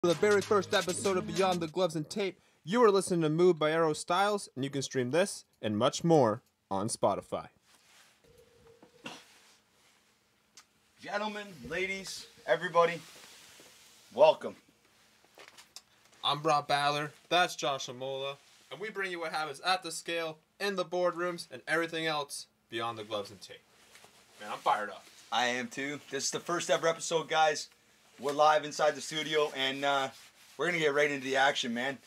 For the very first episode of Beyond the Gloves and Tape, you are listening to Moved by Arrow Styles, and you can stream this and much more on Spotify. Gentlemen, ladies, everybody, welcome. I'm Rob Baller, that's Josh Imola, and we bring you what happens at the scale, in the boardrooms, and everything else beyond the gloves and tape. Man, I'm fired up. I am too. This is the first ever episode, guys. We're live inside the studio, and we're going to get right into the action, man.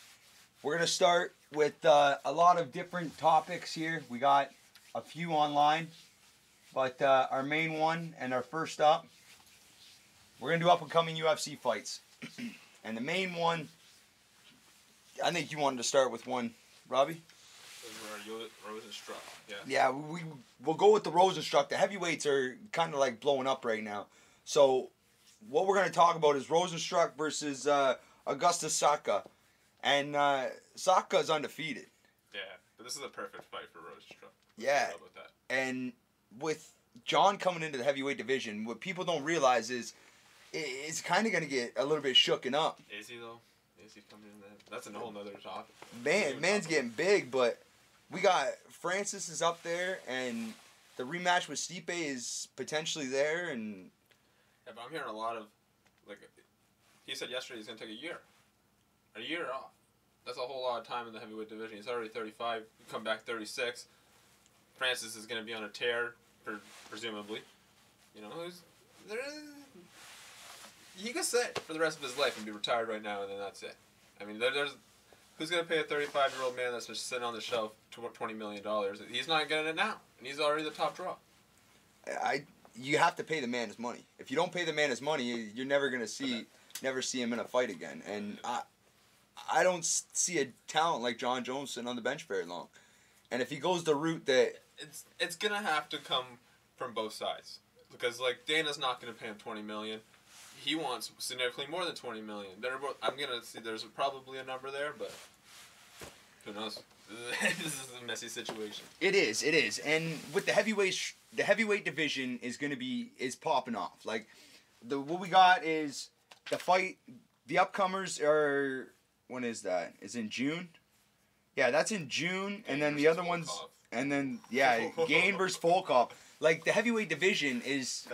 We're going to start with a lot of different topics here. We got a few online, but our main one and our first up, we're going to do up-and-coming UFC fights. And the main one, I think you wanted to start with one, Robbie? Rosenstruck, yeah. Yeah, we'll go with the Rosenstruck. The heavyweights are kind of like blowing up right now. So what we're going to talk about is Rosenstruck versus Augustus Saka. And Saka is undefeated. Yeah, but this is a perfect fight for Rosenstruck. Yeah, about that. And with John coming into the heavyweight division, what people don't realize is it's kind of going to get a little bit shooken up. Is he, though? Is he coming in there? That's a whole nother topic. Man's getting big, but we got Francis is up there, and the rematch with Stipe is potentially there, and... Yeah, but I'm hearing a lot of, like, he said yesterday he's going to take a year off. That's a whole lot of time in the heavyweight division. He's already 35, come back 36. Francis is going to be on a tear, presumably. You know, he could sit for the rest of his life and be retired right now, and then that's it. I mean, there's who's going to pay a 35-year-old man that's just sitting on the shelf $20 million? He's not getting it now, and he's already the top draw. You have to pay the man his money. If you don't pay the man his money, you're never gonna see him in a fight again. And I don't see a talent like John Jones sitting on the bench very long. And if he goes the route that it's gonna have to come from both sides, because like Dana's not gonna pay him $20 million. He wants significantly more than $20 million. I'm gonna see there's probably a number there, but who knows? This is a messy situation. It is. And with the heavyweight division is popping off. Like what we got is the fight. The upcomers are, when is that? Is in June. Yeah, that's in June, and then the other ones, and then Gain versus Volkov. Like the heavyweight division is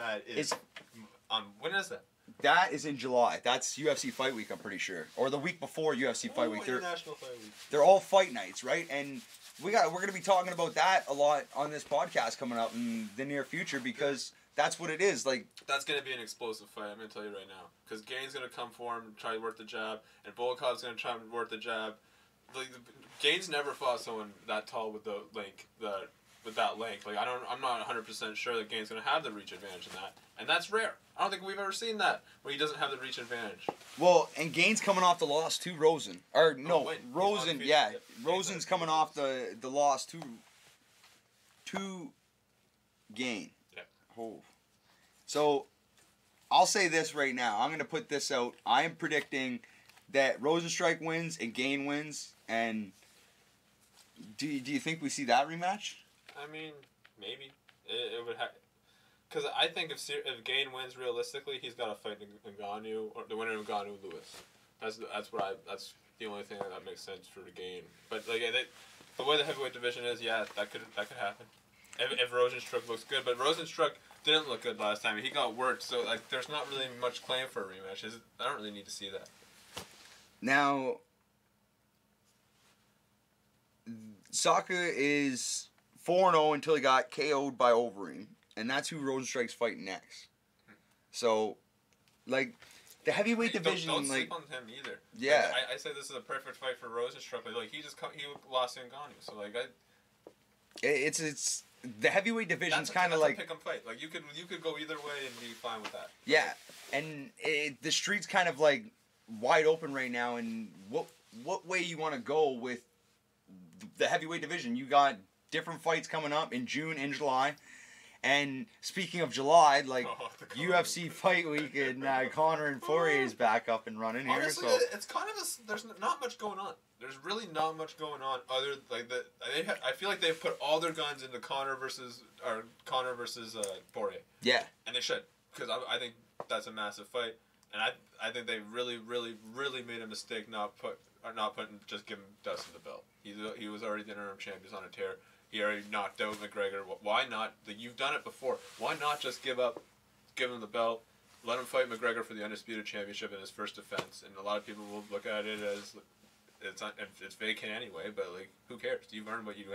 when is that? That is in July. That's UFC Fight Week, I'm pretty sure, or the week before UFC Fight Week. International Fight Week. They're all fight nights, right? And we're gonna be talking about that a lot on this podcast coming up in the near future, because that's what it is. Like that's gonna be an explosive fight. I'm gonna tell you right now, because Gain's gonna come for him, try to work the jab, and Volkov's gonna try and work the jab. Like Gain's never fought someone that tall with that length. Like I'm not 100% sure that Gain's gonna have the reach advantage in that, and that's rare. I don't think we've ever seen that where he doesn't have the reach advantage. Well, and Gain's coming off the loss to Rosen. Rosen. Yeah, Rosen's coming off the loss to Gain. Yeah. Oh. So I'll say this right now. I'm gonna put this out. I am predicting that Rosenstruck wins and Gain wins. And do you think we see that rematch? I mean, maybe it would have. Because I think if Gain wins realistically, he's got to fight Ngannou, or the winner of Ngannou Lewis. That's the only thing that makes sense for the Gain. But like the way the heavyweight division is, yeah, that could happen. If Rosenstruck looks good, but Rosenstruck didn't look good last time. He got worked, so like there's not really much claim for a rematch. I don't really need to see that. Now, Saka is 4-0 until he got KO'd by Overeem. And that's who Rosenstruck's fighting next. So, like, the heavyweight division, don't like... sleep on him either. Yeah. Like, I say this is a perfect fight for Rosenstruck, but, like, he lost to Ngannou, so, like, It's... The heavyweight division's kind of like... That's a pick 'em fight. Like, you could go either way and be fine with that. Yeah. And the street's kind of, like, wide open right now, and what way you want to go with the heavyweight division. You got different fights coming up in June and July. And speaking of July, like UFC Fight Week, and Conor and Poirier is back up and running here. Honestly, so it's kind of there's not much going on. There's really not much going on other like that. I feel like they've put all their guns into Conor versus Poirier. Yeah, and they should, because I think that's a massive fight. And I think they really made a mistake not just giving Dustin the belt. He was already the interim champ. He's on a tear. He already knocked out McGregor. Why not? You've done it before. Why not just give him the belt, let him fight McGregor for the undisputed championship in his first defense? And a lot of people will look at it as it's vacant anyway. But like, who cares? You've earned what you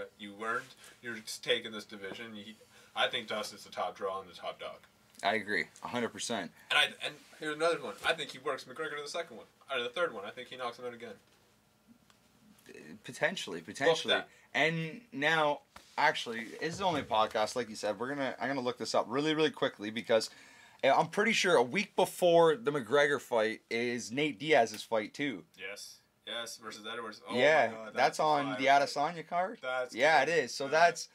earned. You're stake in this division. I think Dustin's the top draw and the top dog. I agree, 100%. And here's another one. I think he works McGregor to the second one, or the third one. I think he knocks him out again. Potentially. And now, actually, it's only a podcast, like you said. I'm gonna look this up really quickly because I'm pretty sure a week before the McGregor fight is Nate Diaz's fight too. Yes, versus Edwards. Oh yeah, my God, that's on the Adesanya card. That's it is. So that's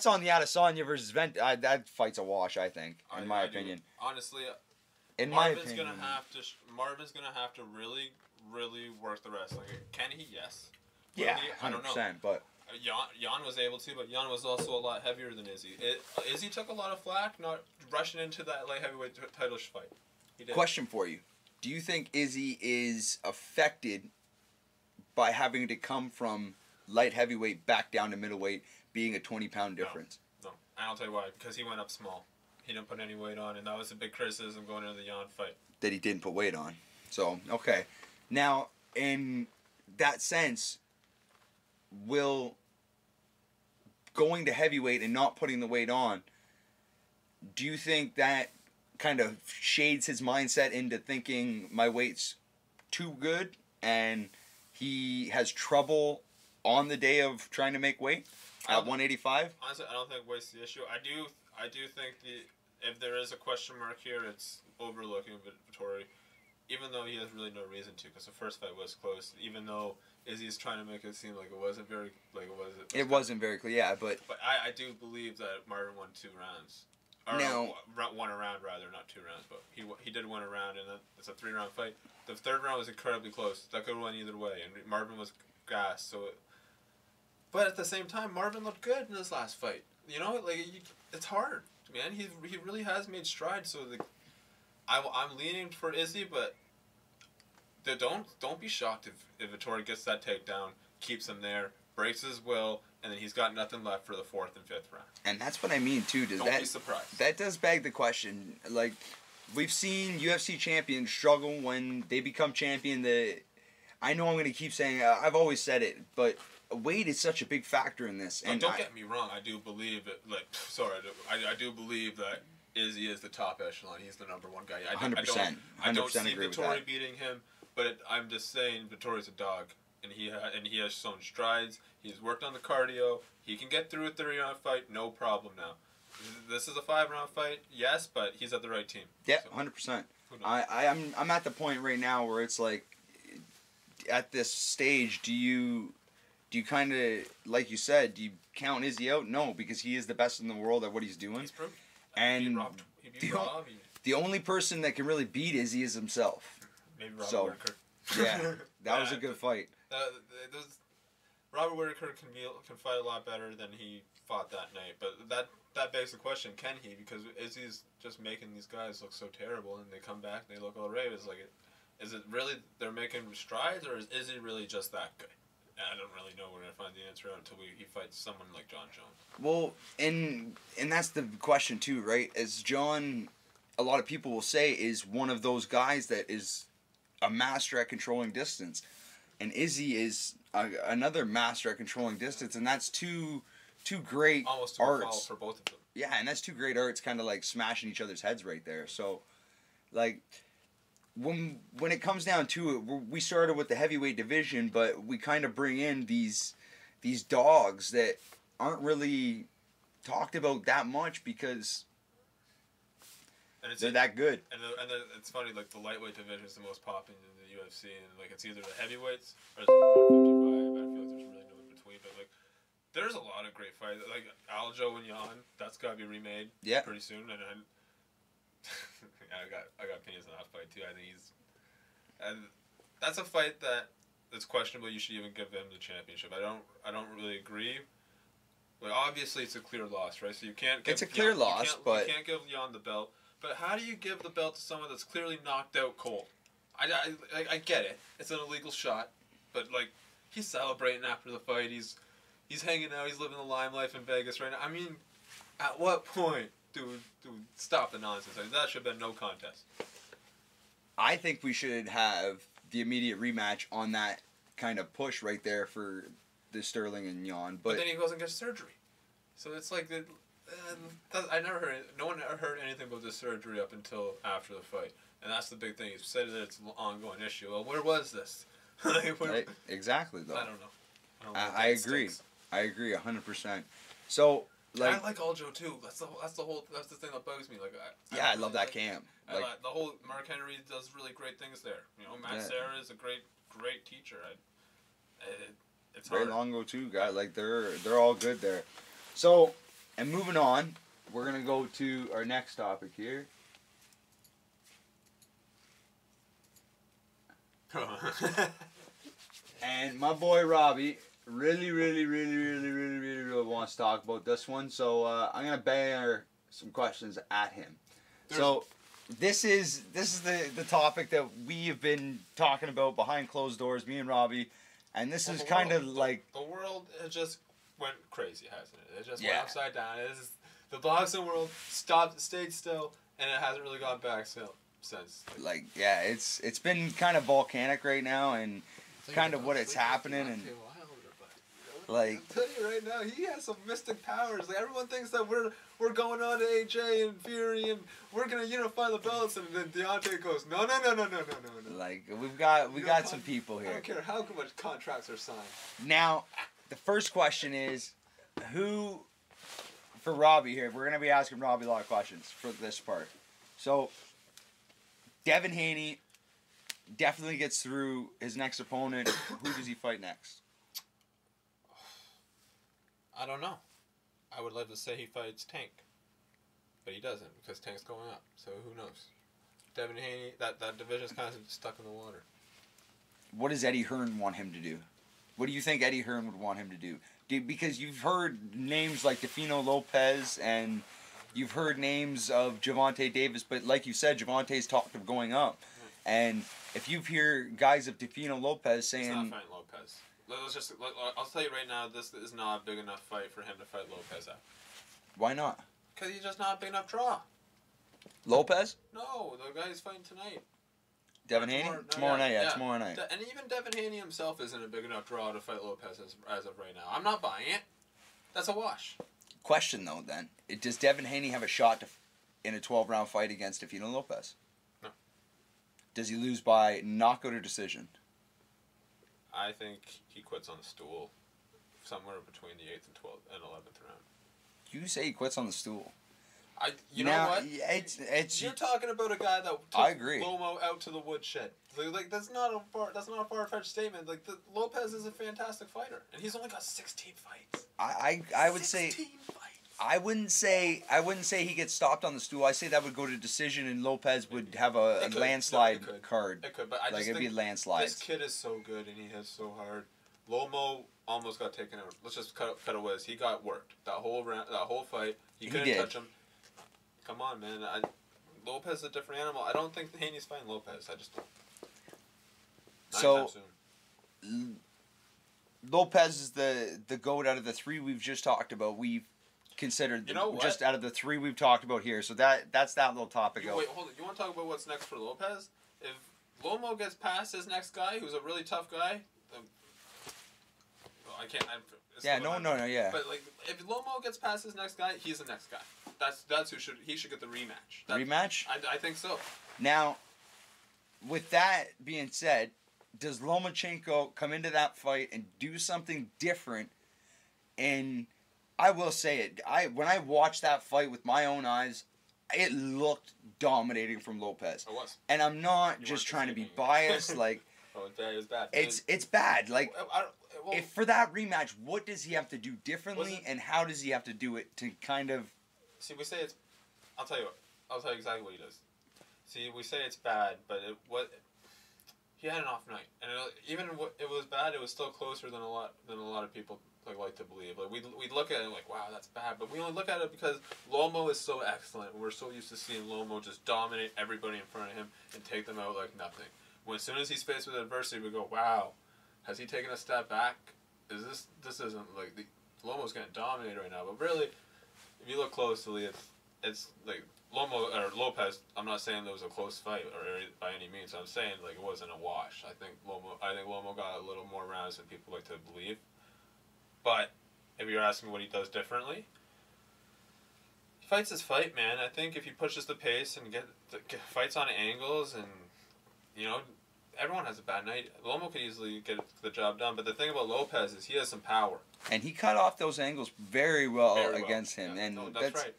on the Adesanya versus Vent. That fight's a wash, I think, in my opinion. Honestly, Marvin's gonna have to really work the wrestling. Can he? Yes. Yeah, 100%. But Jan was able to, but Jan was also a lot heavier than Izzy. Izzy took a lot of flack not rushing into that light heavyweight title fight. He did. Question for you: do you think Izzy is affected by having to come from light heavyweight back down to middleweight, being a 20-pound difference? No, and I'll tell you why. Because he went up small. He didn't put any weight on, and that was a big criticism going into the Jan fight. That he didn't put weight on. So, okay. Now, in that sense, will going to heavyweight and not putting the weight on, do you think that kind of shades his mindset into thinking my weight's too good and he has trouble on the day of trying to make weight at 185? Honestly, I don't think weight's the issue. I do think if there is a question mark here, it's overlooking Vettori, even though he has really no reason to, because the first fight was close. Even though Izzy's trying to make it seem like it wasn't very It wasn't very clear, yeah, but I do believe that Marvin won 2 rounds. Or won a round rather, not 2 rounds, but he did win a round, and it's a 3-round fight. The third round was incredibly close. That could have went either way, and Marvin was gassed. But at the same time, Marvin looked good in his last fight. You know, it's hard, man. He really has made strides. So I'm leaning for Izzy, but don't be shocked if Vettori gets that takedown, keeps him there, breaks his will, and then he's got nothing left for the 4th and 5th round. And that's what I mean too. Don't be surprised. That does beg the question. Like, we've seen UFC champions struggle when they become champion. I know I'm going to keep saying, I've always said it, but weight is such a big factor in this. And don't get me wrong, I do believe it. I do believe that Izzy is the top echelon. He's the number 1 guy. 100%. I don't see agree with Vettori that. beating him, but I'm just saying Vittori's a dog, and he has shown strides. He's worked on the cardio. He can get through a 3-round fight, no problem now. This is a 5-round fight, yes, but he's at the right team. Yeah, 100%. I'm at the point right now where it's like, at this stage, do you kind of, like you said, do you count Izzy out? No, because he is the best in the world at what he's doing. He's proven. And the only person that can really beat Izzy is himself. Maybe Robert Whittaker. Yeah, that was a good fight. Robert Whittaker can fight a lot better than he fought that night, but that begs the question: can he? Because Izzy's just making these guys look so terrible, and they come back and they look all right. Is it really they're making strides, or is Izzy really just that good? I don't really know. We're gonna find the answer out until he fights someone like John Jones. Well, and that's the question too, right? As John, a lot of people will say, is one of those guys that is a master at controlling distance, and Izzy is another master at controlling distance, and that's two great almost to arts a fault for both of them. Yeah, and that's 2 great arts, kind of like smashing each other's heads right there. So, like, when it comes down to it, we started with the heavyweight division, but we kind of bring in these dogs that aren't really talked about that much because they're that good. And it's funny, like, the lightweight division is the most popular in the UFC, and like it's either the heavyweights or it's the 155. I feel like there's really no in between, but like there's a lot of great fights. Like Aljo and Jan, that's gotta be remade pretty soon, and I got opinions on that fight too. I think that's a fight that's questionable. You should even give him the championship. I don't really agree. Like obviously it's a clear loss, right? So you can't. It's a clear loss, but you can't give Jan the belt. But how do you give the belt to someone that's clearly knocked out cold? I get it. It's an illegal shot, but like he's celebrating after the fight. He's hanging out. He's living the lime life in Vegas right now. I mean, at what point, dude, stop the nonsense? That should have been no contest. I think we should have the immediate rematch on that kind of push right there for the Sterling and Jan. But then he goes and gets surgery. So it's like I never heard. No one ever heard anything about this surgery up until after the fight, and that's the big thing. He said that it's an ongoing issue. Well, where was this? Exactly though. I don't know. I agree. Stinks. I agree 100%. So like I like Aljo too. That's the thing that bugs me. Like I love that camp. Like the whole Mark Henry does really great things there. You know, Matt Serra is a great teacher. It's Ray hard. Longo too, guy. Like they're all good there. So, and moving on, we're gonna go to our next topic here. And my boy Robbie really wants to talk about this one. So I'm gonna bang some questions at him. So this is the topic that we have been talking about behind closed doors, me and Robbie, and this is kind of like the world has just went crazy, hasn't it? It just went upside down. The boxing world stayed still, and it hasn't really gone back since. Like it's been kind of volcanic right now, and kind of what it's happening, and like I'm telling you right now, he has some mystic powers. Like everyone thinks that we're going on to AJ and Fury, and we're gonna unify the belts, and then Deontay goes, no. Like we got some people here. I don't care how much contracts are signed. Now, the first question is, who, for Robbie here, we're going to be asking Robbie a lot of questions for this part. So, Devin Haney definitely gets through his next opponent. Who does he fight next? I don't know. I would love to say he fights Tank. But he doesn't, because Tank's going up. So, who knows? Devin Haney, that division's kind of stuck in the water. What does Eddie Hearn want him to do? What do you think Eddie Hearn would want him to do? Because you've heard names like Defino Lopez, and you've heard names of Gervonta Davis, but like you said, Gervonta's talked of going up. And if you hear guys of Defino Lopez saying... He's not fighting Lopez. I'll tell you right now, this is not a big enough fight for him to fight Lopez at. Why not? Because he's just not a big enough draw. Lopez? No, the guy he's fighting tonight. Devin Haney? Tomorrow night. Tomorrow night. And even Devin Haney himself isn't a big enough draw to fight Lopez as of right now. I'm not buying it. That's a wash. Question, though, then. Does Devin Haney have a shot in a 12-round fight against Defino Lopez? No. Does he lose by knockout or decision? I think he quits on the stool somewhere between the 8th and 12th and 11th round. You say he quits on the stool. You know what? It's You're talking about a guy that took I agree. Lomo out to the woodshed. Like that's not a far-fetched statement. Like Lopez is a fantastic fighter, and he's only got 16 fights. I would 16 say fights. I wouldn't say he gets stopped on the stool. I say that would go to decision, and Lopez would have a landslide card. It could, but I like just it'd think be a landslide. this kid is so good, and he hits so hard. Lomo almost got taken out. Let's just cut away. He got worked that whole fight. He couldn't touch him. Come on, man. Lopez is a different animal. I don't think Haney's fighting Lopez. I just don't. So, Lopez is the GOAT out of the three we've just talked about. We've considered just out of the three we've talked about here. So that's that little topic. Wait, hold on. You want to talk about what's next for Lopez? If Lomo gets past his next guy, who's a really tough guy, I can't. Yeah. But like, if Lomo gets past his next guy, he's the next guy. That's who he should get the rematch. Rematch? I think so. Now, with that being said, does Lomachenko come into that fight and do something different? And I will say it. When I watched that fight with my own eyes, it looked dominating from Lopez. It was. And I'm not just trying to be biased. Like, it was bad. It's bad. Like, if for that rematch, what does he have to do differently, and how does he have to do it to kind of... See, we say it's... I'll tell you exactly what he does. See, we say it's bad, but he had an off night, and even it was bad. It was still closer than a lot of people like to believe. Like we look at it like, wow, that's bad, but we only look at it because Lomo is so excellent. We're so used to seeing Lomo just dominate everybody in front of him and take them out like nothing. When as soon as he's faced with adversity, we go, wow, has he taken a step back? This isn't like Lomo's getting dominated right now, but really, if you look closely, it's like Lomo or Lopez. I'm not saying there was a close fight or by any means. I'm saying like it wasn't a wash. I think Lomo got a little more rounds than people like to believe. But if you're asking what he does differently, he fights his fight, man. I think if he pushes the pace and get fights on angles, and everyone has a bad night. Lomo could easily get the job done. But the thing about Lopez is he has some power. And he cut off those angles very well against him. Yeah, and that's right.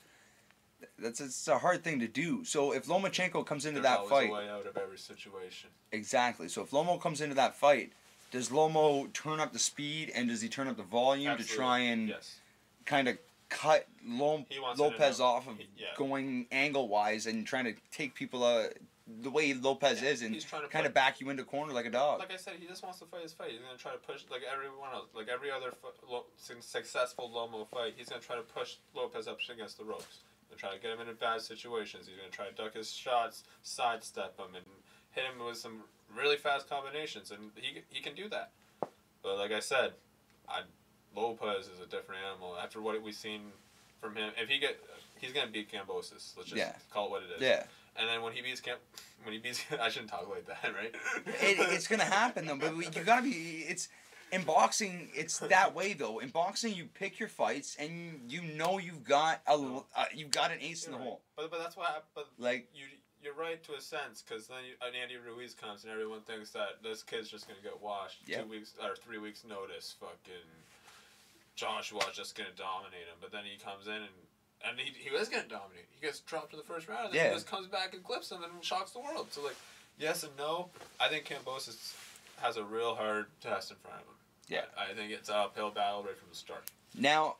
It's a hard thing to do. So if Lomachenko comes into There's that fight, always a way out of every situation. Exactly. So if Lomo comes into that fight, does Lomo turn up the speed and does he turn up the volume to try and kind of cut Lopez off of going angle wise and trying to take people the way Lopez is and kind of back you into a corner like a dog? Like I said, he just wants to fight his fight. He's going to try to push like everyone else, like every other successful Lomo fight. He's going to try to push Lopez up against the ropes. He'll try to get him into bad situations. He's going to try to duck his shots, sidestep him, and hit him with some really fast combinations, and he can do that. But like I said, Lopez is a different animal. After what we've seen from him, he's going to beat Kambosos. Let's just call it what it is. Yeah. And then when he beats I shouldn't talk like that, right? It's going to happen though, but you got to be. In boxing, it's that way though. In boxing, you pick your fights, and you've got an ace in the hole. But that's why. But like you're right to a sense, because then Andy Ruiz comes, and everyone thinks that this kid's just gonna get washed. 2 weeks or 3 weeks notice. Fucking Joshua's just gonna dominate him. But then he comes in and he was gonna dominate. He gets dropped in the first round, and then he just comes back and clips him and shocks the world. So like, yes and no. I think Kambosos has a real hard test in front of him. Yeah, I think it's an uphill battle right from the start. Now,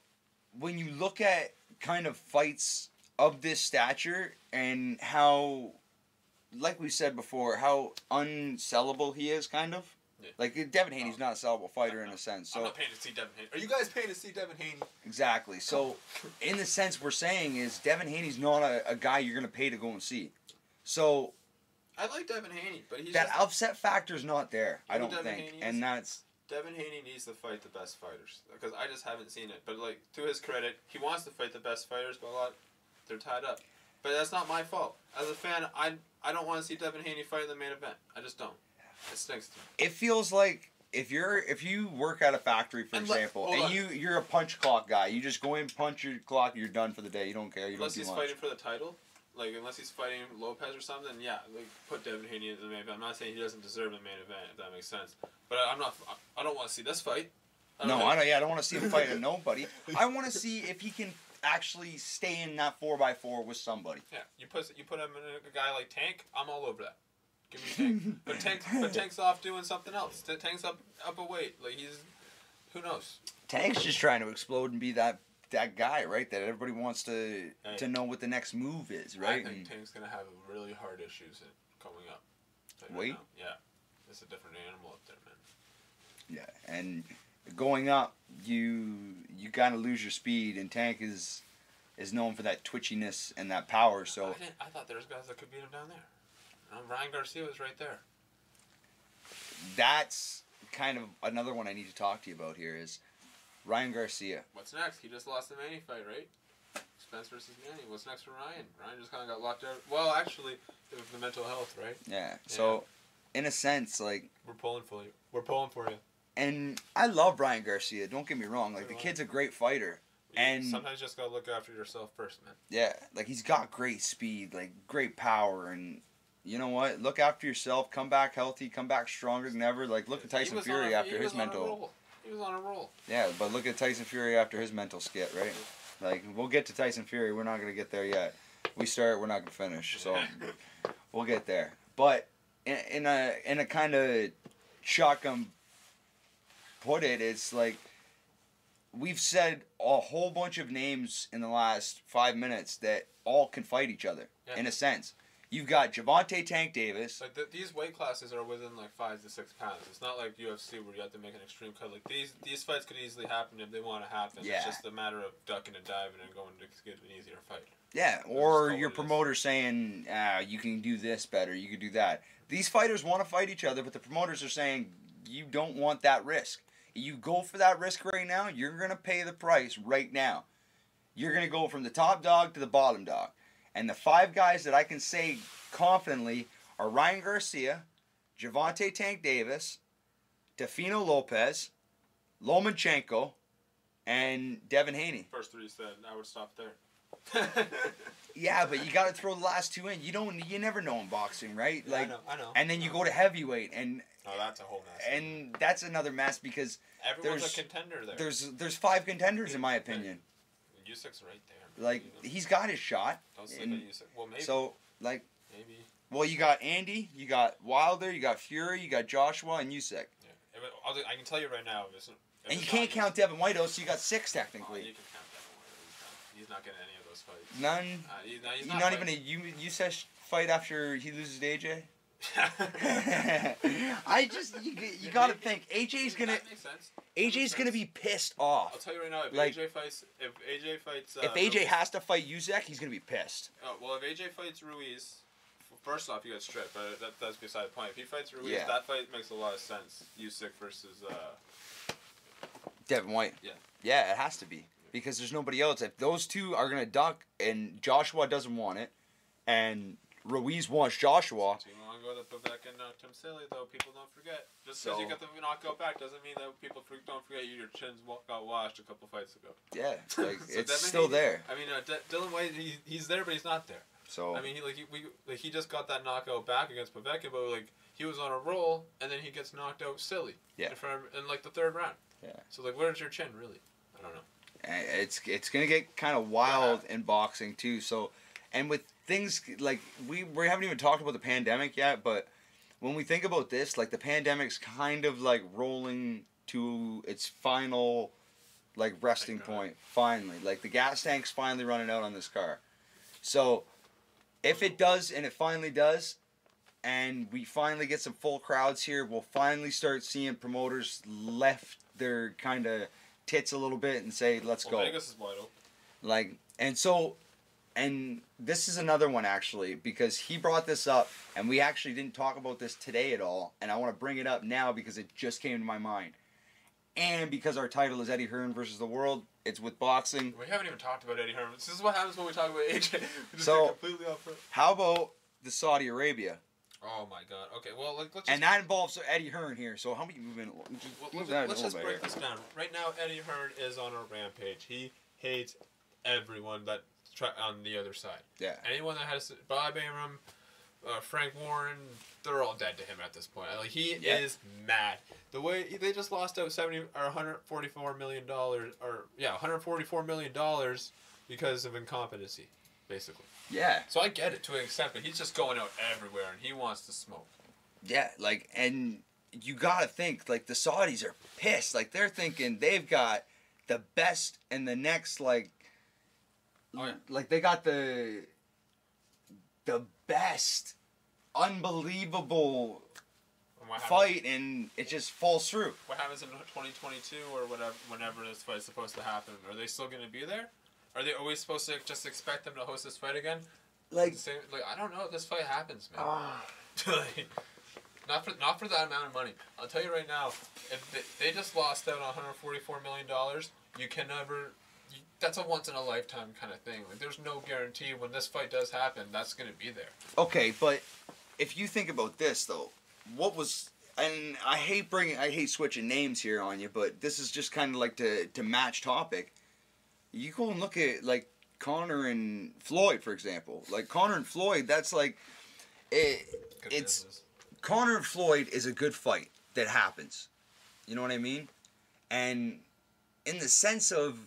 when you look at kind of fights of this stature and how, like we said before, how unsellable he is, kind of. Yeah. Like, Devin Haney's not a sellable fighter in a sense. So, I'm not paying to see Devin Haney. Are you guys paying to see Devin Haney? Exactly. So, in the sense we're saying is Devin Haney's not a guy you're going to pay to go and see. So... I like Devin Haney, but he's that upset factor's not there, I don't think. And that's... Devin Haney needs to fight the best fighters, because I just haven't seen it. But like, to his credit, he wants to fight the best fighters, but they're tied up. But that's not my fault. As a fan, I don't want to see Devin Haney fight in the main event. I just don't. It stinks to me. It feels like if you work at a factory, for example, and you're a punch clock guy, you just go in, punch your clock, you're done for the day. You don't care. Unless he's fighting for the title. Like, unless he's fighting Lopez or something, yeah, like, put Devin Haney in the main event. I'm not saying he doesn't deserve the main event, if that makes sense. But I don't want to see this fight. I don't want to see him fight nobody. I want to see if he can actually stay in that 4x4 with somebody. Yeah, you put him in a guy like Tank, I'm all over that. Give me Tank. but Tank's off doing something else. Tank's up a weight. Like, who knows? Tank's just trying to explode and be that guy, right? That everybody wants to know what the next move is, right? I think Tank's gonna have really hard issues coming up. Wait, yeah, it's a different animal up there, man. Yeah, and going up, you gotta lose your speed, and Tank is known for that twitchiness and that power. So I thought there was guys that could beat him down there. Ryan Garcia was right there. That's kind of another one I need to talk to you about here is Ryan Garcia. What's next? He just lost the Manny fight, right? Spence versus Manny. What's next for Ryan? Ryan just kind of got locked out. Well, actually, it was the mental health, right? Yeah. So, in a sense, like... We're pulling for you. We're pulling for you. And I love Ryan Garcia. Don't get me wrong. Like, the kid's a great fighter. And sometimes you just got to look after yourself first, man. Yeah. Like, he's got great speed, like, great power, and... You know what? Look after yourself. Come back healthy. Come back stronger than ever. Like, look at Tyson Fury after his mental... He was on a roll. Yeah, but look at Tyson Fury after his mental skit, right? Like, we'll get to Tyson Fury. We're not going to get there yet. We start, we're not going to finish. So, we'll get there. But, in a kind of shotgun put it, it's like, we've said a whole bunch of names in the last 5 minutes that all can fight each other, in a sense. You've got Javante Tank Davis. Like these weight classes are within like 5 to 6 pounds. It's not like UFC where you have to make an extreme cut. Like these fights could easily happen if they want to happen. Yeah. It's just a matter of ducking and diving and going to get an easier fight. Yeah, That's or all your it is. promoter saying, you can do this better, you can do that. These fighters want to fight each other, but the promoters are saying, you don't want that risk. You go for that risk right now, you're going to pay the price right now. You're going to go from the top dog to the bottom dog. And the 5 guys that I can say confidently are Ryan Garcia, Javante Tank Davis, Tefino Lopez, Lomachenko, and Devin Haney. First 3 said, I would stop there. Yeah, but you got to throw the last 2 in. You never know in boxing, right? Yeah, Like, I know. and then you go to heavyweight, and Oh, that's a whole mess. and that's another mess because Everyone's there's- a contender there. there's 5 contenders in my opinion. Usyk's right there. Like, he's got his shot. Don't sleep and on Usyk. Well, maybe. So like, Maybe. well, you got Andy, you got Wilder, you got Fury, you got Joshua, and Usyk. Yeah. I can tell you right now. If And you it's can't not count Devin Whiteout, so you got 6 Oh, technically. you can count Devin White. He's not getting any of those fights. None. He's Not even a Usyk fight after he loses to AJ. I just you got to think AJ's gonna That makes sense. AJ's gonna be pissed I'll off. tell you right now. If Like- AJ fights, If AJ has to fight Usyk, he's gonna be pissed. well, if AJ fights Ruiz, first off, you got stripped, but that's beside the point. If he fights Ruiz, Yeah. that fight makes a lot of sense. Usyk versus Devin White. Yeah. Yeah, it has to be because there's nobody else. If those 2 are gonna duck and Joshua doesn't want it, and Ruiz wants Joshua. Too long ago that Vivek and Tim Silly, though, people don't forget. Just So- because you get the knockout back doesn't mean that people don't forget your chins got washed a couple fights ago. Yeah, like So it's Devin still Haney- there. I mean, Dylan White, he's there, but he's not there. So I mean, he just got that knockout back against Povetkin, but like he was on a roll, and then he gets knocked out silly. Yeah. In like the 3rd round. Yeah. So like, where's your chin really? I don't know. it's gonna get kind of wild in boxing too. So, and with things like we haven't even talked about the pandemic yet, but when we think about this, like the pandemic's kind of like rolling to its final like resting Thank God. point. Finally, like the gas tank's finally running out on this car. So, if it does, and it finally does, and we finally get some full crowds here, we'll finally start seeing promoters left their kind of tits a little bit and say, let's go. Vegas is wide open. Like, and so, and this is another one actually, because he brought this up, and we actually didn't talk about this today at all, and I want to bring it up now because it just came to my mind. And because our title is Eddie Hearn versus the World, it's with boxing. We haven't even talked about Eddie Hearn. This is what happens when we talk about AJ. We just So- get completely off. How about the Saudi Arabia? Oh my God. Okay, well, let's just. And that involves Eddie Hearn here, so how many move in? Well, let's just break this down. Right now, Eddie Hearn is on a rampage. He hates everyone that on the other side. Yeah. Anyone that has Bob Arum, Frank Warren, they're all dead to him at this point. Like he is mad. The way they just lost out $144 million, $144 million because of incompetency, basically. Yeah. So I get it to an extent, but he's just going out everywhere and he wants to smoke. Yeah, like, and you gotta think, like, the Saudis are pissed. Like, they're thinking they've got the best in the next, like, Oh, yeah. like, they got the best, unbelievable And what happens- fight, and it just falls through. What happens in 2022 or whatever, whenever this fight's supposed to happen? Are they still going to be there? Are they always supposed to just expect them to host this fight again? Like, I don't know if this fight happens, man. Like, not for that amount of money. I'll tell you right now, if they just lost out on $144 million, you can never. That's a once in a lifetime kind of thing. Like, there's no guarantee when this fight does happen, that's going to be there. okay, but if you think about this, though, what was, and I hate switching names here on you, but this is just kind of like to match topic. You go and look at, like, Conor and Floyd, for example. Like, Conor and Floyd, that's like, Good it's, business. Conor and Floyd is a good fight that happens. You know what I mean? And in the sense of,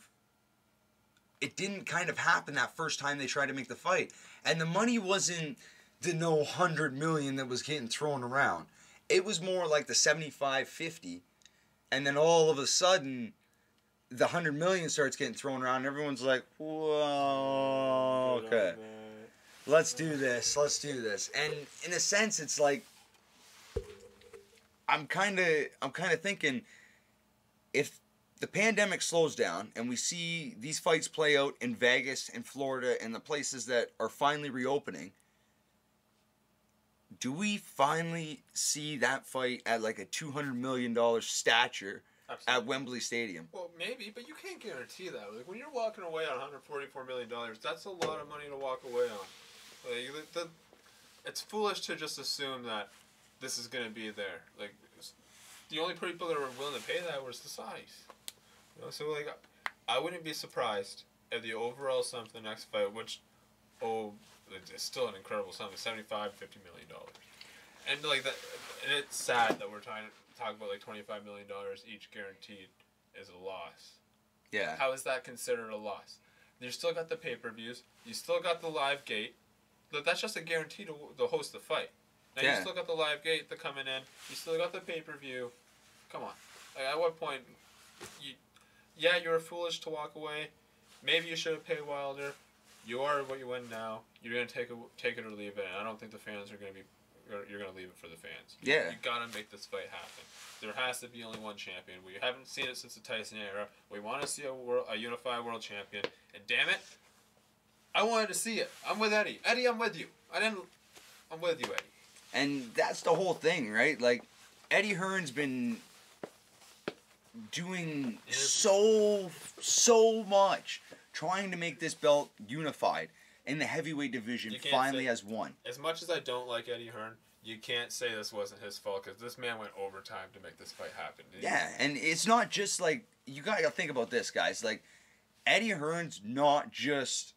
it didn't kind of happen that first time they tried to make the fight. And the money wasn't the no 100 million that was getting thrown around. It was more like the 75-50. And then all of a sudden, the 100 million starts getting thrown around and everyone's like, whoa, okay. Let's do this. And in a sense, it's like I'm kind of thinking if the pandemic slows down and we see these fights play out in Vegas and Florida and the places that are finally reopening, do we finally see that fight at like a $200 million stature at Wembley Stadium? Well, maybe, but you can't guarantee that. Like when you're walking away on $144 million, that's a lot of money to walk away on. Like, it's foolish to just assume that this is going to be there. Like the only people that were willing to pay that was the Saudis. You know, so like I wouldn't be surprised if the overall sum for the next fight, which it's still an incredible sum, $75-50 million, and like that, and it's sad that we're trying to talk about like $25 million each guaranteed is a loss. Yeah. How is that considered a loss? You still got the pay-per-views. You still got the live gate. That's just a guarantee to host the fight. Now you still got the live gate that coming in. You still got the pay-per-view. Come on. Like, at what point, you're foolish to walk away. Maybe you should have paid Wilder. You are what you win now. You're gonna take it or leave it. And I don't think the fans are gonna be. You're gonna leave it for the fans. Yeah. You gotta make this fight happen. There has to be only one champion. We haven't seen it since the Tyson era. We want to see a unified world champion. And damn it, I wanted to see it. I'm with Eddie. Eddie, I'm with you. I'm with you, Eddie. And that's the whole thing, right? Like, Eddie Hearn's been doing so much trying to make this belt unified, and the heavyweight division finally has won. As much as I don't like Eddie Hearn, you can't say this wasn't his fault because this man went overtime to make this fight happen. Yeah, and it's not just like, you gotta think about this, guys. Like, Eddie Hearn's not just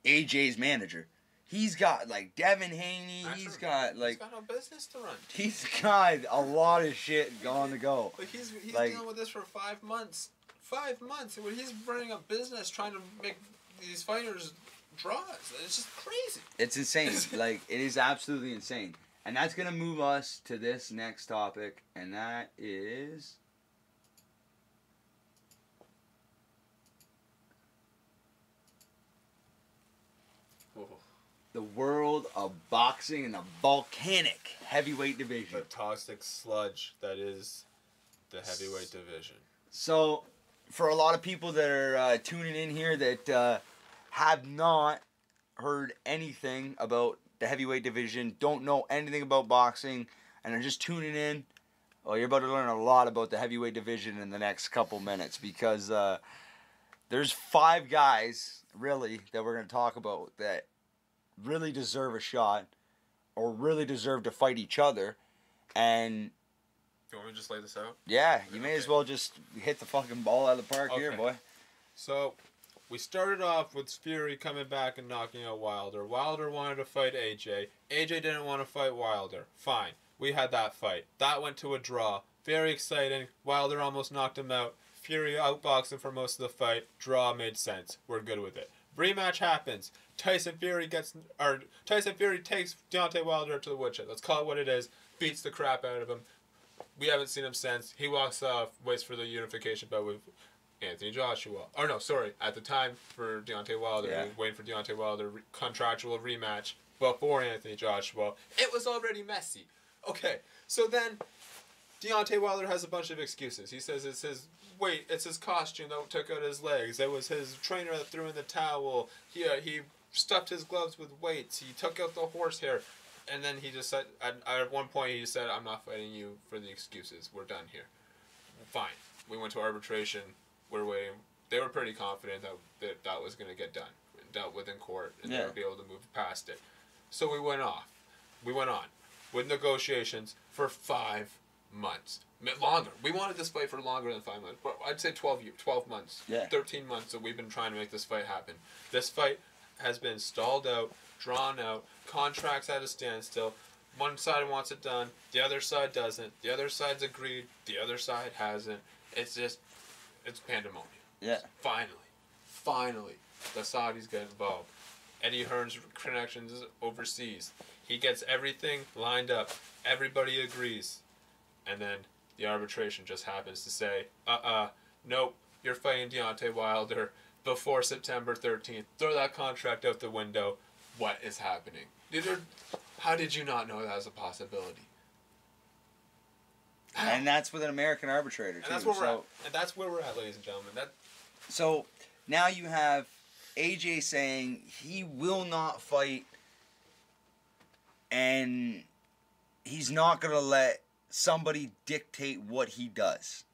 AJ's manager. He's got like Devin Haney. He's got like. He's got no business to run. He's got a lot of shit on the go. But he's dealing with this for 5 months. 5 months. When he's running a business trying to make these fighters draws. It's just crazy. It's insane. Like, it is absolutely insane. And that's gonna move us to this next topic, and that is. The world of boxing and the volcanic heavyweight division. The toxic sludge that is the heavyweight division. So, for a lot of people that are tuning in here that have not heard anything about the heavyweight division, don't know anything about boxing, and are just tuning in, well, you're about to learn a lot about the heavyweight division in the next couple minutes, because there's 5 guys, really, that we're going to talk about that really deserve a shot or really deserve to fight each other. And you want me to just lay this out? Yeah, you may as well just hit the fucking ball out of the park here, boy. So we started off with Fury coming back and knocking out Wilder. Wilder wanted to fight AJ. AJ didn't want to fight Wilder. Fine, we had that fight. That went to a draw. Very exciting. Wilder almost knocked him out. Fury outboxed him for most of the fight. Draw made sense. We're good with it. Rematch happens. Tyson Fury takes Deontay Wilder to the woodshed. Let's call it what it is. Beats the crap out of him. We haven't seen him since. He walks off, waits for the unification bout with Anthony Joshua. Or no, sorry. At the time for Deontay Wilder, he was waiting for Deontay Wilder contractual rematch before Anthony Joshua. It was already messy. Okay, so then Deontay Wilder has a bunch of excuses. He says it's his weight, it's his costume that took out his legs. It was his trainer that threw in the towel. He stuffed his gloves with weights. He took out the horsehair. And then he just said, at one point he just said, I'm not fighting you for the excuses. We're done here. Fine. We went to arbitration. We're waiting. They were pretty confident that was going to get done, dealt with in court, and they would be able to move past it. So we went on with negotiations for 5 months. Longer. We wanted this fight for longer than 5 months. But I'd say 12 months. Yeah. 13 months that we've been trying to make this fight happen. This fight has been stalled out, drawn out, contracts at a standstill. One side wants it done, the other side doesn't. The other side's agreed, the other side hasn't. It's pandemonium. Yeah. Finally, the Saudis get involved. Eddie Hearn's connections is overseas. He gets everything lined up. Everybody agrees. And then the arbitration just happens to say, nope, you're fighting Deontay Wilder before September 13th. Throw that contract out the window. what is happening? How did you not know that was a possibility? And that's with an American arbitrator, too. And that's where we're at. And that's where we're at, ladies and gentlemen. So, now you have AJ saying he will not fight, and he's not going to let somebody dictate what he does.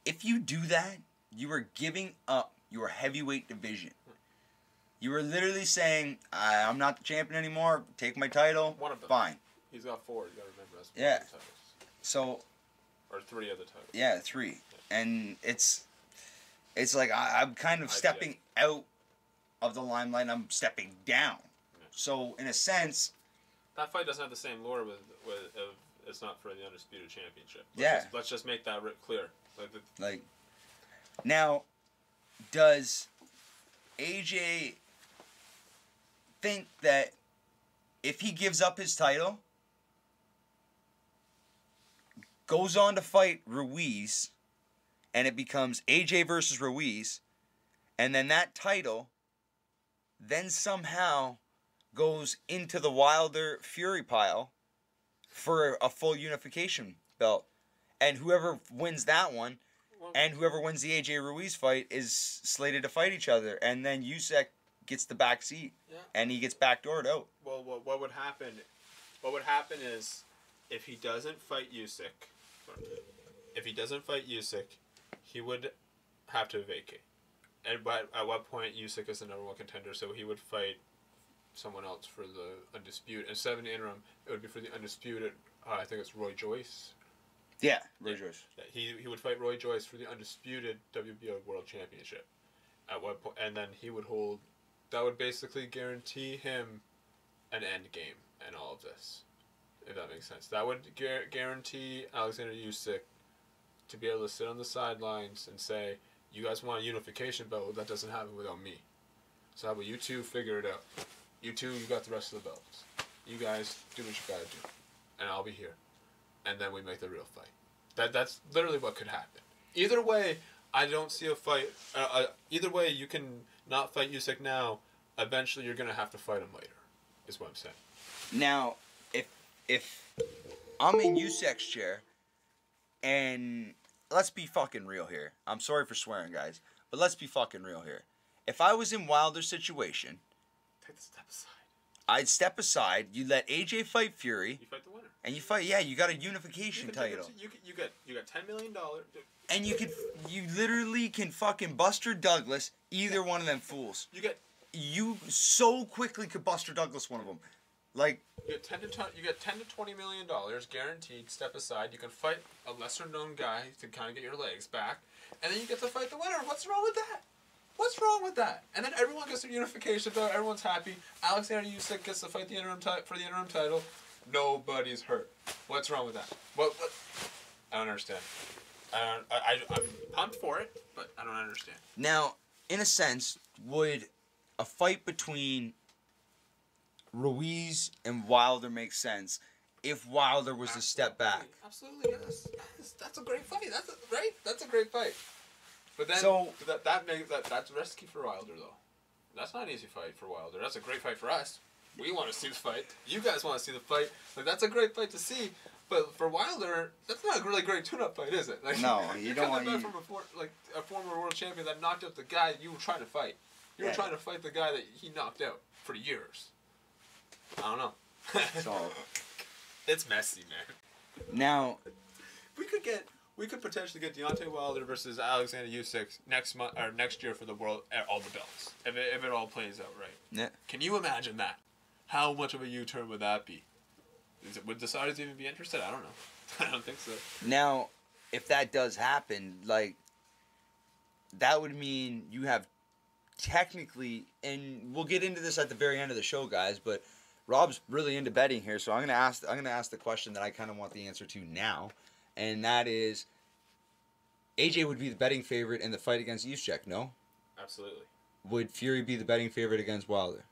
If you do that, you are giving up your heavyweight division. You are literally saying, I'm not the champion anymore, take my title, one of them. Fine. He's got 4, you gotta remember that's yeah. One of the titles. So... Or 3 of the titles. Yeah, 3. Yeah. And it's like I'm kind of stepping out of the limelight, I'm stepping down. Yeah. So, in a sense... That fight doesn't have the same lore with it's not for the Undisputed Championship. Let's just make that clear. Now, does AJ think that if he gives up his title, goes on to fight Ruiz, and it becomes AJ versus Ruiz, and then that title then somehow goes into the Wilder Fury pile for a full unification belt, and whoever wins that one and whoever wins the AJ Ruiz fight is slated to fight each other, and then Usyk gets the back seat, and he gets backdoored out. Well, what would happen? What would happen is if he doesn't fight Usyk, he would have to vacate. And at what point Usyk is the number 1 contender, so he would fight someone else for the undisputed. Instead of an interim, it would be for the undisputed. I think it's Roy Joyce. Yeah, Roy Joyce. Yeah, he would fight Roy Joyce for the undisputed WBO World Championship. At what point, and then he would hold. That would basically guarantee him an end game and all of this, if that makes sense. That would guarantee Alexander Usyk to be able to sit on the sidelines and say, "You guys want a unification belt? Well, that doesn't happen without me. So how about you two figure it out? You two, you got the rest of the belts. You guys do what you gotta do, and I'll be here." And then we make the real fight. That's literally what could happen. Either way, I don't see a fight. Either way, you can not fight Usyk now. Eventually, you're gonna have to fight him later. Is what I'm saying. Now, if I'm in Usyk's chair, and let's be fucking real here. I'm sorry for swearing, guys, but let's be fucking real here. If I was in Wilder's situation, take a step aside. I'd step aside. You let AJ fight Fury. You fight the winner. And you fight. Yeah, you got a unification title. You got $10 million. And you literally can fucking Buster Douglas either one of them fools. You so quickly could Buster Douglas one of them. Like, you get $10 to $20 million guaranteed. Step aside. You can fight a lesser known guy to kind of get your legs back, and then you get to fight the winner. What's wrong with that? What's wrong with that? And then everyone gets their unification belt. Everyone's happy. Alexander Usyk gets to fight the interim for the interim title. Nobody's hurt. What's wrong with that? What? I don't understand. I'm pumped for it, but I don't understand. Now, in a sense, would a fight between Ruiz and Wilder make sense if Wilder was to step back? Absolutely, yes. That's a great fight. That's a great fight. But then that's risky for Wilder though. That's not an easy fight for Wilder. That's a great fight for us. We want to see the fight. You guys want to see the fight. Like, that's a great fight to see. But for Wilder, that's not a really great tune-up fight, is it? Like, no, you don't want to. From a former world champion that knocked out the guy you were trying to fight. You were trying to fight the guy that he knocked out for years. I don't know. So, it's messy, man. Now, we could potentially get Deontay Wilder versus Alexander Usyk next year for the world, all the belts, if it all plays out right. Yeah. Can you imagine that? How much of a U-turn would that be? Would the Saudis even be interested? I don't know. I don't think so. Now, if that does happen, like, that would mean you have technically, and we'll get into this at the very end of the show, guys, but Rob's really into betting here, so I'm gonna ask the question that I kind of want the answer to now, and that is, AJ would be the betting favorite in the fight against Usyk, no? Absolutely. Would Fury be the betting favorite against Wilder?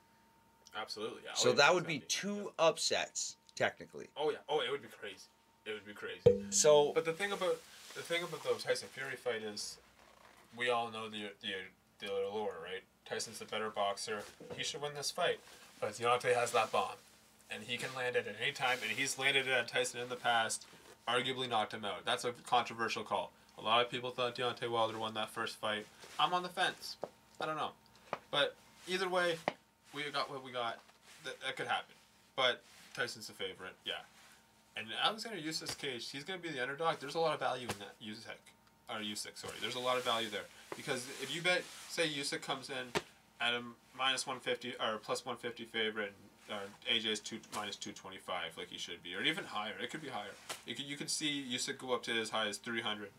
Absolutely. Yeah. So that would be two upsets, technically. Oh yeah. Oh, it would be crazy. It would be crazy. So, but the thing about the Tyson Fury fight is, we all know the allure, right? Tyson's the better boxer. He should win this fight. But Deontay has that bomb. And he can land it at any time. And he's landed it on Tyson in the past. Arguably knocked him out. That's a controversial call. A lot of people thought Deontay Wilder won that first fight. I'm on the fence. I don't know. But either way, we got what we got. That could happen. But Tyson's the favorite, yeah. And Alexander Usyk's cage, he's going to be the underdog. There's a lot of value in that. Usyk, sorry. There's a lot of value there. Because if you bet, say Usyk comes in at a minus 150 or plus 150 favorite, AJ's minus 225 like he should be, or even higher. It could be higher. You could see Usyk go up to as high as 300,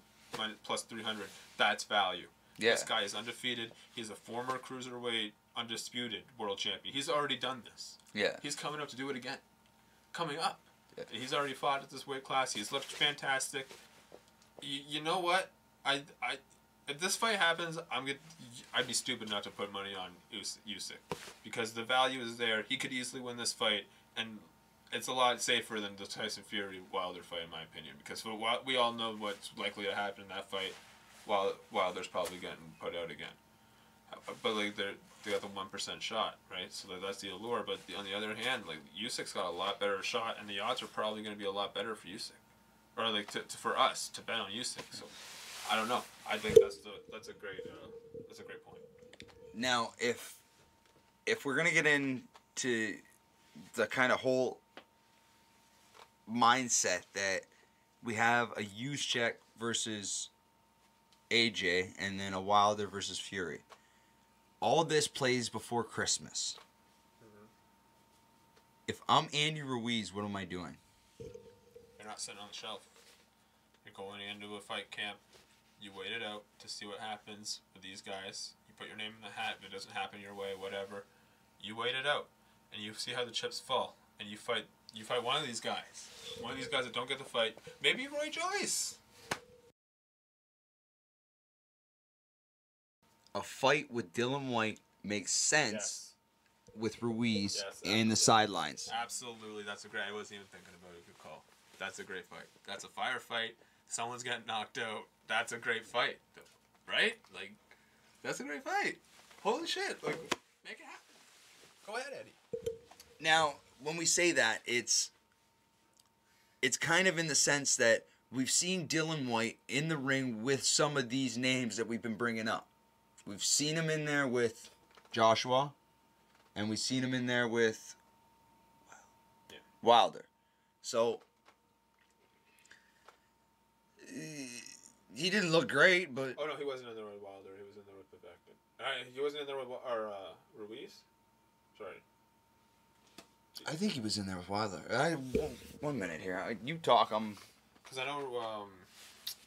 plus 300. That's value. Yeah. This guy is undefeated. He's a former cruiserweight, undisputed world champion. He's already done this. Yeah. He's coming up to do it again. Coming up. Yeah. And he's already fought at this weight class. He's looked fantastic. You know what? If this fight happens, I'd be stupid not to put money on Usyk, because the value is there. He could easily win this fight, and it's a lot safer than the Tyson Fury Wilder fight, in my opinion, because we all know what's likely to happen in that fight. Wilder's probably getting put out again, but like they got the 1% shot, right? So that's the allure. But on the other hand, like Usyk's got a lot better shot, and the odds are probably going to be a lot better for Usyk, or like for us to bet on Usyk. So I don't know. I think that's a great point. Now, if we're gonna get into the kind of whole mindset that we have a Usyk versus AJ and then a Wilder versus Fury, all this plays before Christmas. Mm-hmm. If I'm Andy Ruiz, what am I doing? You're not sitting on the shelf. You're going into a fight camp. You wait it out to see what happens with these guys. You put your name in the hat. If it doesn't happen your way, whatever. You wait it out, and you see how the chips fall, and you fight one of these guys. One of these guys that don't get the fight. Maybe Roy Joyce. A fight with Dylan White makes sense with Ruiz in the sidelines. Absolutely. I wasn't even thinking about it. Good call. That's a great fight. That's a fire fight. Someone's getting knocked out. That's a great fight. Right? Like, that's a great fight. Holy shit. Like, make it happen. Go ahead, Eddie. Now, when we say that, it's kind of in the sense that we've seen Dylan White in the ring with some of these names that we've been bringing up. We've seen him in there with Joshua, and we've seen him in there with Wilder. So he didn't look great, but... Oh, no, he wasn't in there with Wilder. He was in there with Povetkin. He wasn't in there with Ruiz? Sorry. I think he was in there with Wilder. One minute here. You talk. Because I know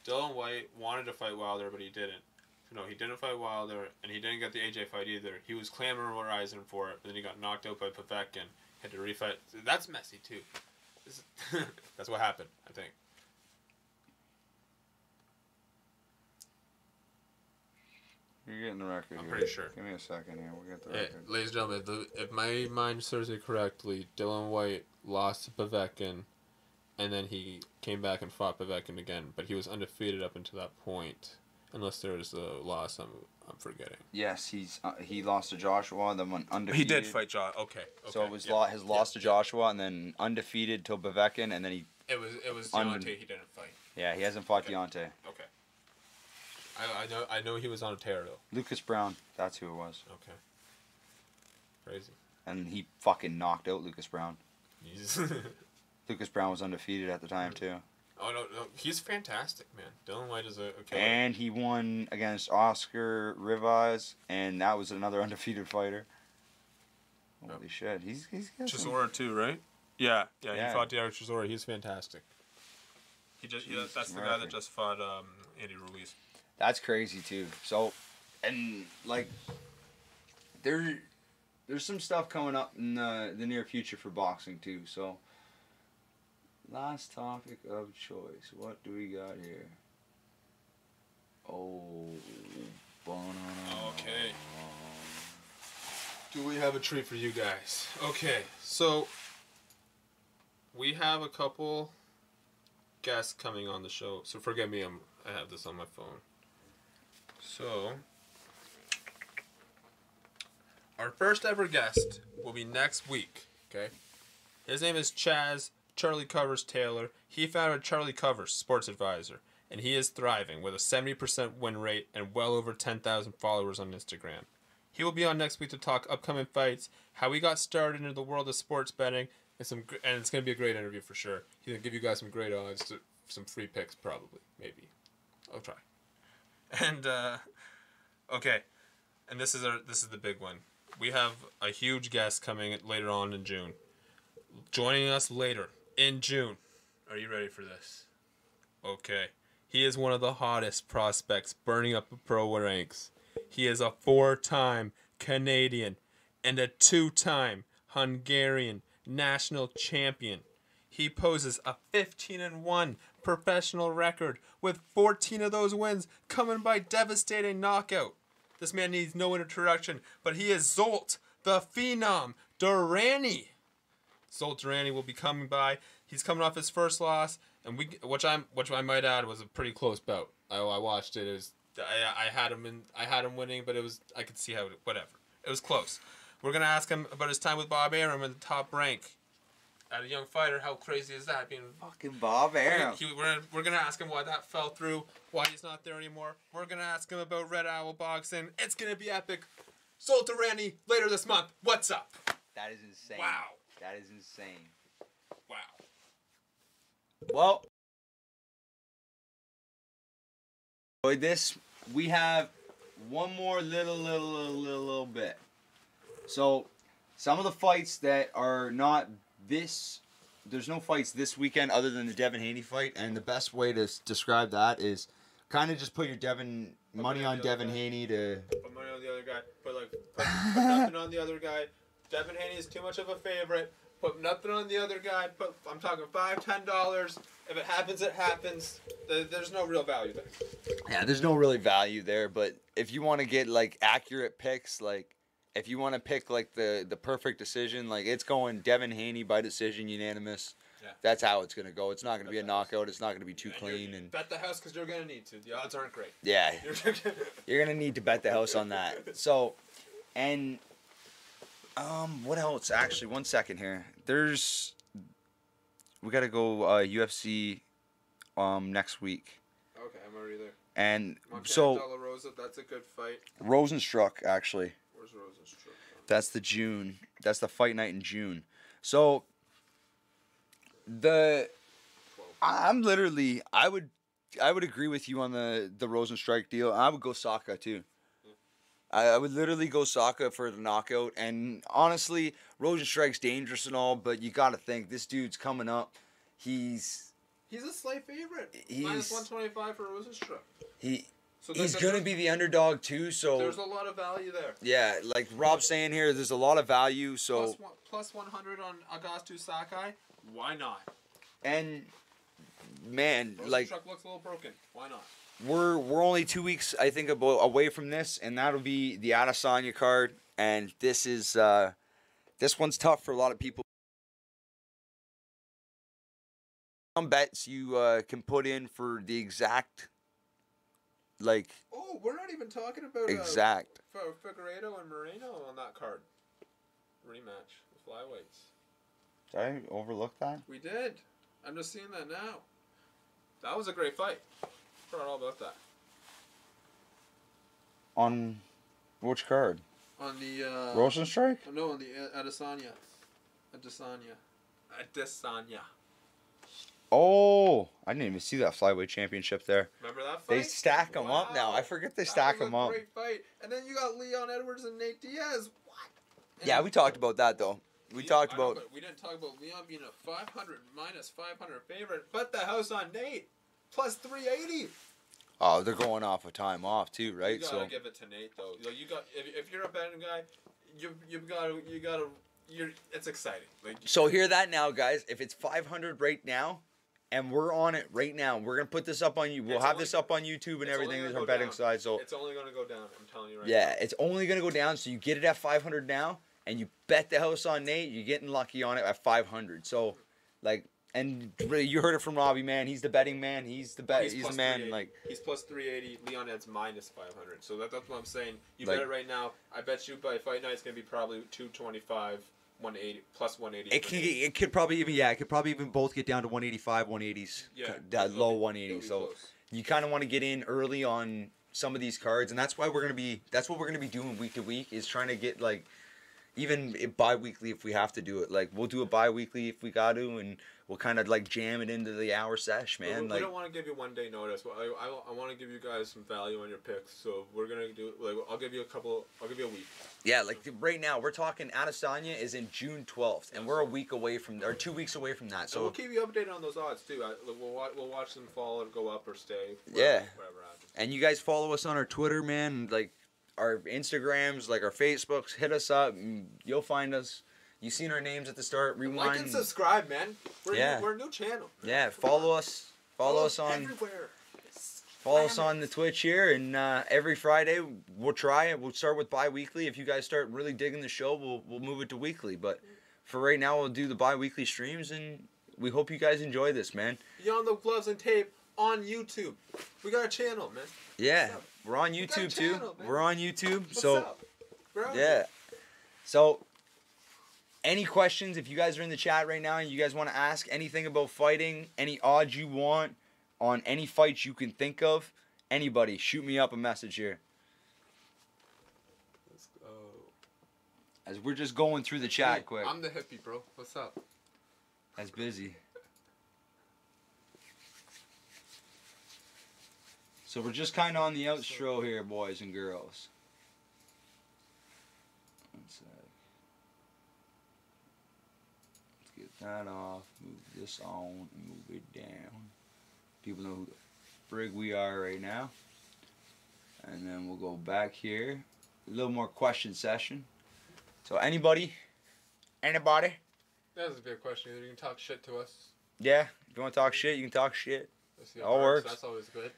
Dylan White wanted to fight Wilder, but he didn't. No, he didn't fight Wilder, and he didn't get the AJ fight either. He was clamorizing for it, but then he got knocked out by Povetkin. Had to refight. That's messy, too. That's what happened, I think. You're getting the record. I'm pretty sure. Give me a second here. We'll get the record. Ladies and gentlemen, if my mind serves me correctly, Dylan White lost to Povetkin, and then he came back and fought Povetkin again, but he was undefeated up until that point. Unless there was a loss, I'm forgetting. Yes, he lost to Joshua, then went undefeated. He did fight Joshua. Okay. So it was his loss to Joshua, and then undefeated till Povetkin, and then he. It was Deontay. He didn't fight. Yeah, he hasn't fought Deontay. Okay. I know he was on a tear though. Lucas Brown, that's who it was. Okay. Crazy. And he fucking knocked out Lucas Brown. Jesus. Lucas Brown was undefeated at the time too. Oh no, he's fantastic, man. Dylan White is a killer. And he won against Oscar Rivas, and that was another undefeated fighter. Holy shit, he's got Chisora too, right? Yeah. He fought Diego Chisora. He's fantastic. That's the guy that just fought Andy Ruiz. That's crazy too. So, and like, there's some stuff coming up in the near future for boxing too. So, last topic of choice. What do we got here? Oh, okay. Do we have a treat for you guys? Okay, so we have a couple guests coming on the show. So forgive me, I have this on my phone. So Our first ever guest will be next week. Okay. His name is Chaz Charlie Covers Taylor. He founded Charlie Covers Sports Advisor, and he is thriving with a 70% win rate and well over 10,000 followers on Instagram. He will be on next week to talk upcoming fights, how he got started into the world of sports betting, and it's going to be a great interview for sure. He's going to give you guys some great odds, some free picks probably, maybe. I'll try. And okay, and this is the big one. We have a huge guest coming later on in June. Joining us later in June. Are you ready for this? Okay. He is one of the hottest prospects burning up the pro ranks. He is a 4-time Canadian and a 2-time Hungarian national champion. He poses a 15-1 professional record, with 14 of those wins coming by devastating knockout. This man needs no introduction, but he is Zolt, the Phenom Durrani. Zolt Durrani will be coming by. He's coming off his first loss, and which I might add was a pretty close bout. I watched it. It was I had him winning, but I could see how whatever. It was close. We're gonna ask him about his time with Bob Arum in the top rank. At a young fighter, how crazy is that? Being fucking Bob Arum. We're gonna ask him why that fell through, why he's not there anymore. We're gonna ask him about Red Owl boxing. It's gonna be epic. Zolt Durrani later this month. What's up? That is insane. Wow. That is insane. Wow. Well, with this, we have one more little bit. So, some of the fights that are not this, there's no fights this weekend other than the Devin Haney fight, and the best way to describe that is kind of just put your money on Devin Haney to... Put money on the other guy. Put nothing on the other guy. Devin Haney is too much of a favorite. Put nothing on the other guy. I'm talking $5, $10. If it happens, it happens. There's no real value there. Yeah, there's no really value there. But if you want to get like accurate picks, like if you want to pick like the perfect decision, like it's going Devin Haney by decision, unanimous. Yeah. That's how it's gonna go. It's not gonna be a knockout. It's not gonna be too clean. And bet the house because you're gonna need to. The odds aren't great. Yeah, you're gonna need to bet the house on that. So, and. What else? Actually, one second here. We gotta go UFC next week. Okay, I'm already there. And Montana so De La Rosa, that's a good fight. Rosenstruck, actually. Where's Rosenstruck? That's the June. That's the fight night in June. So I'm literally I would agree with you on the Rosenstrike deal. I would go Saka too. I would literally go Saka for the knockout. And honestly, Rosenstrike's dangerous and all, but you got to think, this dude's coming up. He's a slight favorite. Minus 125 for Rosenstruck. He's going to be the underdog too, so... There's a lot of value there. Yeah, like Rob's saying here, there's a lot of value, so... Plus 100 on Augusto Sakai. Why not? And, man, Rosenstruck like... looks a little broken. Why not? We're only 2 weeks, I think, away from this, and that'll be the Adesanya card. And this is this one's tough for a lot of people. Some bets you can put in for the exact, like. Oh, we're not even talking about exact. Figueiredo and Moreno on that card. Rematch with flyweights. Did I overlook that? We did. I'm just seeing that now. That was a great fight. Forgot all about that. On which card? On the Rosenstrike? No, on the Adesanya. Oh, I didn't even see that flyweight championship there. Remember that fight? They stack them up now. I forget they stack them up. Great fight. And then you got Leon Edwards and Nate Diaz. What? And yeah, we talked about that though. We talked about. We didn't talk about Leon being a 500 minus 500 favorite. Bet the house on Nate. Plus 380. Oh, they're going off a time off too, right? You gotta give it to Nate though. You got if you're a betting guy, it's exciting. Like, so hear that now, guys. If it's 500 right now, and we're on it right now, we're gonna put this up on you. We'll have this up on YouTube and everything. There's our betting side. So it's only gonna go down. I'm telling you right now. Yeah, it's only gonna go down. So you get it at 500 now, and you bet the house on Nate. You're getting lucky on it at 500. So, like. And really, you heard it from Robbie, man. He's the betting man. He's the bet. He's the man. 380. Like he's plus 380. Leon Ed's minus 500. So that's what I'm saying. You Like- bet it right now. I bet you by fight night it's gonna be probably 225, 180 plus 180. it could probably even both get down to 185, 180s. Yeah, That low it'll 180. be So close. you kind of want to get in early on some of these cards, and that's why we're gonna be. That's what we're gonna be doing week to week. Is trying to get like even bi-weekly if we have to do it. Like we'll do it bi-weekly if we got to, and we'll kind of like jam it into the hour sesh, man. We don't want to give you 1 day notice. I want to give you guys some value on your picks. So we're gonna do like I'll give you a week. Yeah, like right now we're talking Adesanya is in June 12th, and we're a week away from, or 2 weeks away from that. So and we'll keep you updated on those odds too. We'll watch them fall and go up or stay. Yeah. Whatever happens. And you guys follow us on our Twitter, man. Like our Instagrams, like our Facebooks. Hit us up. And you'll find us. You seen our names at the start. Rewind. Like and subscribe, man. We're a new channel. Yeah, follow us. Follow us on. everywhere. Follow us on the Twitch here, and every Friday we'll try it. We'll start with bi-weekly. If you guys start really digging the show, we'll move it to weekly. But for right now, we'll do the bi-weekly streams, and we hope you guys enjoy this, man. Beyond the Gloves and Tape on YouTube. We got a channel, man. Yeah, What's up? we're on got a YouTube channel, too. man. We're on YouTube, What's so up? We're out yeah. here. So, any questions? If you guys are in the chat right now and you guys want to ask anything about fighting, any odds you want on any fights you can think of, anybody, shoot me up a message here. Let's go. As we're just going through the chat quick. I'm the hippie, bro. What's up? That's busy. So we're just kind of on the outro here, boys and girls. One sec. Let's get that off. Move this on and move it down. People know who the frig we are right now. And then we'll go back here. A little more question session. So anybody? Anybody? That's a good question. You can talk shit to us. Yeah, if you want to talk shit, you can talk shit. Let's see All works. That's always good.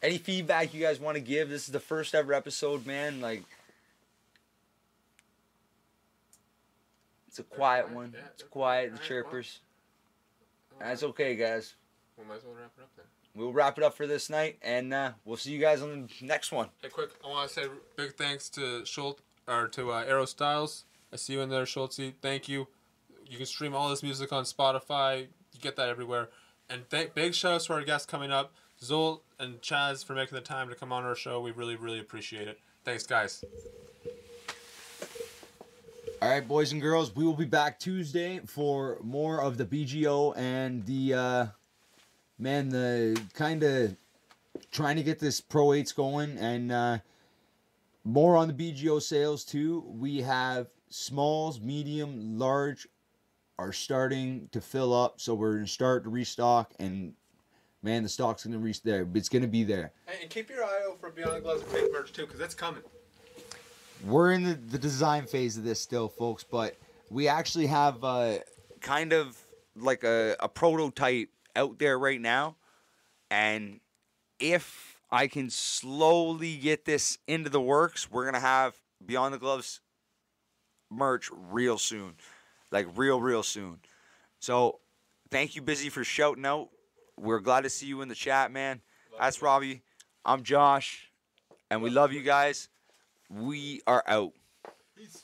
Any feedback you guys want to give? This is the first ever episode, man. Like, it's a quiet one. Yeah, It's quiet, the alright, chirpers. well. That's okay, guys. We might as well wrap it up then. We'll wrap it up for this night, and we'll see you guys on the next one. Hey, quick! I want to say big thanks to Schultz or to Aero Styles. I see you in there, Schultzy. Thank you. You can stream all this music on Spotify. You get that everywhere. And big shout outs to our guests coming up, Zol and Chaz, for making the time to come on our show. We really, really appreciate it. Thanks, guys. All right, boys and girls, we will be back Tuesday for more of the BGO and the the kind of trying to get this Pro 8s going, and more on the BGO sales too. We have smalls, medium, large are starting to fill up, so we're gonna start to restock, and man, the stock's gonna reach there. It's gonna be there. Hey, and keep your eye out for Beyond the Gloves and Tape merch too, because it's coming. We're in the design phase of this still, folks, but we actually have kind of like a prototype out there right now, and if I can slowly get this into the works, we're gonna have Beyond the Gloves merch real soon, like real soon. So thank you, Busy, for shouting out. We're glad to see you in the chat, man. That's Robbie. I'm Josh, and we love you guys. We are out. Peace.